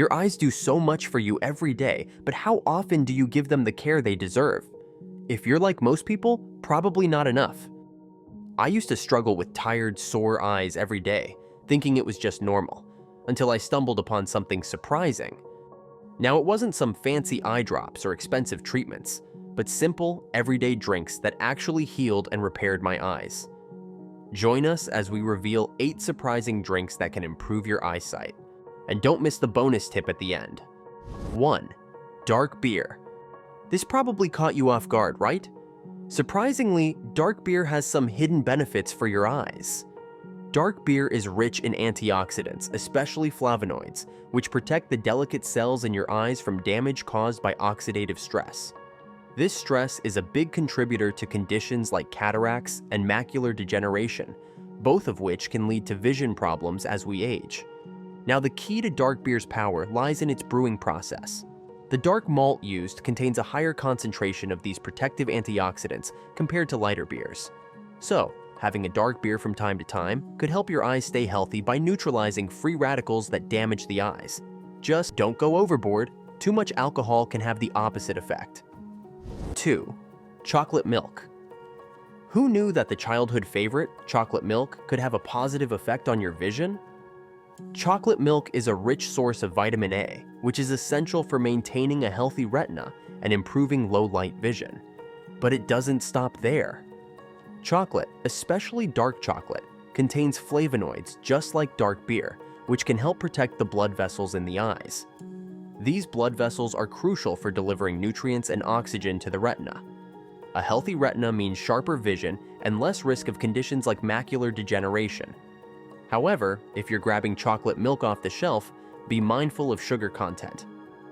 Your eyes do so much for you every day, but how often do you give them the care they deserve? If you're like most people, probably not enough. I used to struggle with tired, sore eyes every day, thinking it was just normal, until I stumbled upon something surprising. Now, it wasn't some fancy eye drops or expensive treatments, but simple, everyday drinks that actually healed and repaired my eyes. Join us as we reveal 8 surprising drinks that can improve your eyesight. And don't miss the bonus tip at the end. 1. Dark beer. This probably caught you off guard, right? Surprisingly, dark beer has some hidden benefits for your eyes. Dark beer is rich in antioxidants, especially flavonoids, which protect the delicate cells in your eyes from damage caused by oxidative stress. This stress is a big contributor to conditions like cataracts and macular degeneration, both of which can lead to vision problems as we age. Now, the key to dark beer's power lies in its brewing process. The dark malt used contains a higher concentration of these protective antioxidants compared to lighter beers. So, having a dark beer from time to time could help your eyes stay healthy by neutralizing free radicals that damage the eyes. Just don't go overboard. Too much alcohol can have the opposite effect. 2. Chocolate milk. Who knew that the childhood favorite, chocolate milk, could have a positive effect on your vision? Chocolate milk is a rich source of vitamin A, which is essential for maintaining a healthy retina and improving low-light vision. But it doesn't stop there. Chocolate, especially dark chocolate, contains flavonoids just like dark beer, which can help protect the blood vessels in the eyes. These blood vessels are crucial for delivering nutrients and oxygen to the retina. A healthy retina means sharper vision and less risk of conditions like macular degeneration. However, if you're grabbing chocolate milk off the shelf, be mindful of sugar content.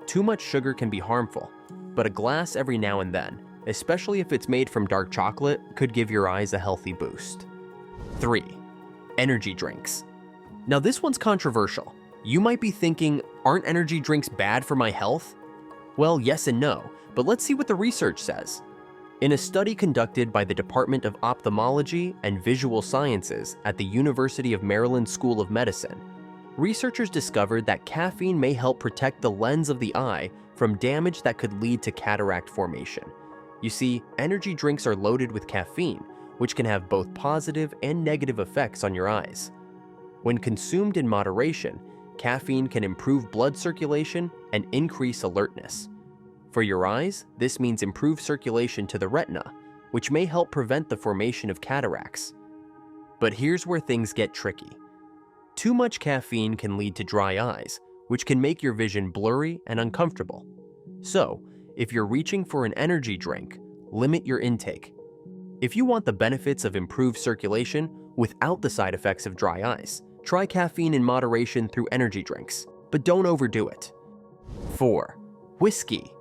Too much sugar can be harmful, but a glass every now and then, especially if it's made from dark chocolate, could give your eyes a healthy boost. 3. Energy drinks. Now, this one's controversial. You might be thinking, aren't energy drinks bad for my health? Well, yes and no, but let's see what the research says. In a study conducted by the Department of Ophthalmology and Visual Sciences at the University of Maryland School of Medicine, researchers discovered that caffeine may help protect the lens of the eye from damage that could lead to cataract formation. You see, energy drinks are loaded with caffeine, which can have both positive and negative effects on your eyes. When consumed in moderation, caffeine can improve blood circulation and increase alertness. For your eyes, this means improved circulation to the retina, which may help prevent the formation of cataracts. But here's where things get tricky. Too much caffeine can lead to dry eyes, which can make your vision blurry and uncomfortable. So, if you're reaching for an energy drink, limit your intake. If you want the benefits of improved circulation without the side effects of dry eyes, try caffeine in moderation through energy drinks, but don't overdo it. 4. Whiskey.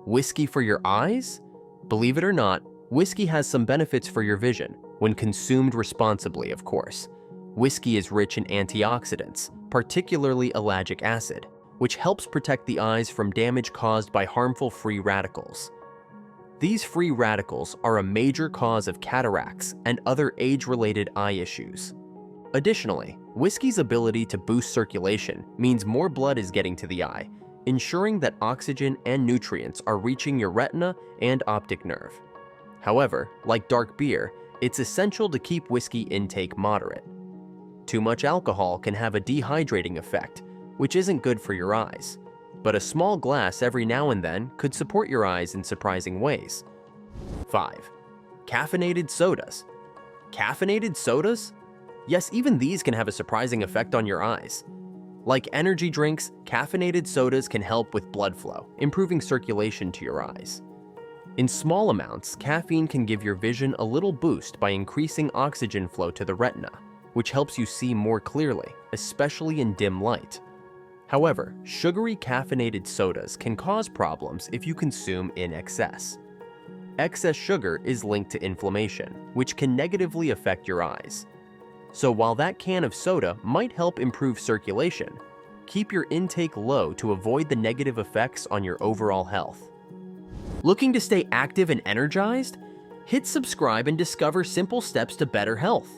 Whiskey for your eyes? Believe it or not, whiskey has some benefits for your vision, when consumed responsibly, of course. Whiskey is rich in antioxidants, particularly ellagic acid, which helps protect the eyes from damage caused by harmful free radicals. These free radicals are a major cause of cataracts and other age-related eye issues. Additionally, whiskey's ability to boost circulation means more blood is getting to the eye, ensuring that oxygen and nutrients are reaching your retina and optic nerve. However, like dark beer, it's essential to keep whiskey intake moderate. Too much alcohol can have a dehydrating effect, which isn't good for your eyes, but a small glass every now and then could support your eyes in surprising ways. 5. Caffeinated sodas. Caffeinated sodas? Yes, even these can have a surprising effect on your eyes. Like energy drinks, caffeinated sodas can help with blood flow, improving circulation to your eyes. In small amounts, caffeine can give your vision a little boost by increasing oxygen flow to the retina, which helps you see more clearly, especially in dim light. However, sugary caffeinated sodas can cause problems if you consume in excess. Excess sugar is linked to inflammation, which can negatively affect your eyes. So while that can of soda might help improve circulation, keep your intake low to avoid the negative effects on your overall health. Looking to stay active and energized? Hit subscribe and discover simple steps to better health.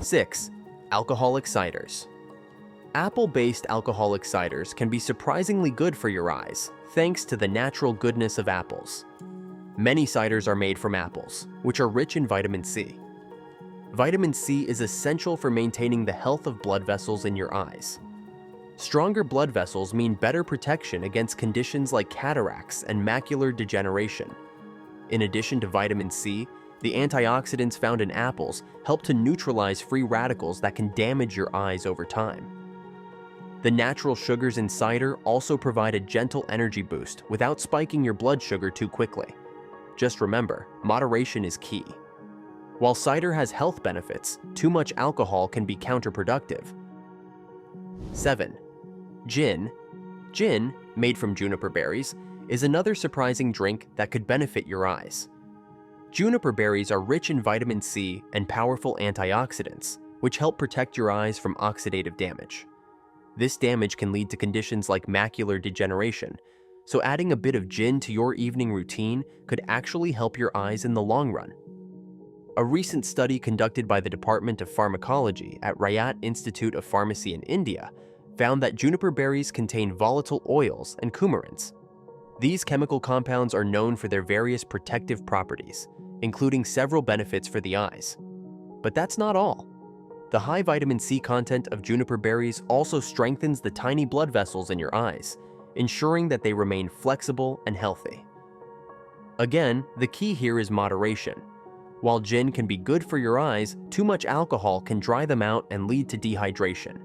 6. Alcoholic ciders. Apple-based alcoholic ciders can be surprisingly good for your eyes, thanks to the natural goodness of apples. Many ciders are made from apples, which are rich in vitamin C. Vitamin C is essential for maintaining the health of blood vessels in your eyes. Stronger blood vessels mean better protection against conditions like cataracts and macular degeneration. In addition to vitamin C, the antioxidants found in apples help to neutralize free radicals that can damage your eyes over time. The natural sugars in cider also provide a gentle energy boost without spiking your blood sugar too quickly. Just remember, moderation is key. While cider has health benefits, too much alcohol can be counterproductive. 7. Gin. Gin, made from juniper berries, is another surprising drink that could benefit your eyes. Juniper berries are rich in vitamin C and powerful antioxidants, which help protect your eyes from oxidative damage. This damage can lead to conditions like macular degeneration, so adding a bit of gin to your evening routine could actually help your eyes in the long run. A recent study conducted by the Department of Pharmacology at Rayat Institute of Pharmacy in India found that juniper berries contain volatile oils and coumarins. These chemical compounds are known for their various protective properties, including several benefits for the eyes. But that's not all. The high vitamin C content of juniper berries also strengthens the tiny blood vessels in your eyes, ensuring that they remain flexible and healthy. Again, the key here is moderation. While gin can be good for your eyes, too much alcohol can dry them out and lead to dehydration.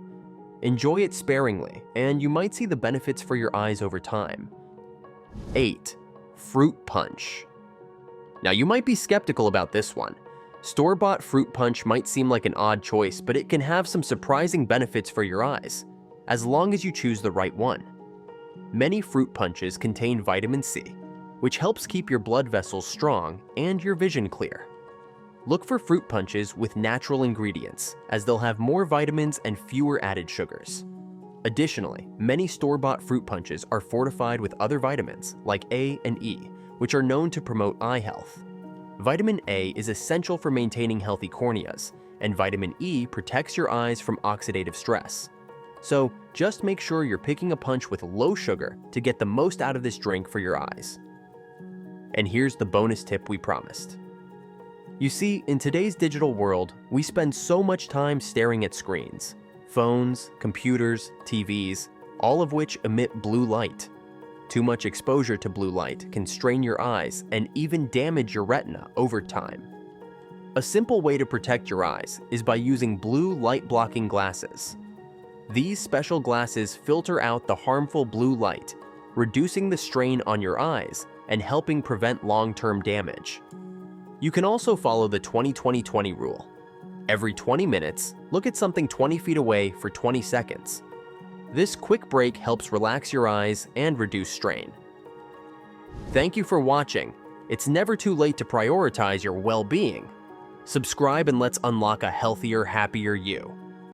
Enjoy it sparingly, and you might see the benefits for your eyes over time. 8. Fruit punch. Now you might be skeptical about this one. Store-bought fruit punch might seem like an odd choice, but it can have some surprising benefits for your eyes, as long as you choose the right one. Many fruit punches contain vitamin C, which helps keep your blood vessels strong and your vision clear. Look for fruit punches with natural ingredients, as they'll have more vitamins and fewer added sugars. Additionally, many store-bought fruit punches are fortified with other vitamins, like A and E, which are known to promote eye health. Vitamin A is essential for maintaining healthy corneas, and vitamin E protects your eyes from oxidative stress. So, just make sure you're picking a punch with low sugar to get the most out of this drink for your eyes. And here's the bonus tip we promised. You see, in today's digital world, we spend so much time staring at screens. Phones, computers, TVs, all of which emit blue light. Too much exposure to blue light can strain your eyes and even damage your retina over time. A simple way to protect your eyes is by using blue light-blocking glasses. These special glasses filter out the harmful blue light, reducing the strain on your eyes and helping prevent long-term damage. You can also follow the 20-20-20 rule. Every 20 minutes, look at something 20 feet away for 20 seconds. This quick break helps relax your eyes and reduce strain. Thank you for watching. It's never too late to prioritize your well-being. Subscribe and let's unlock a healthier, happier you.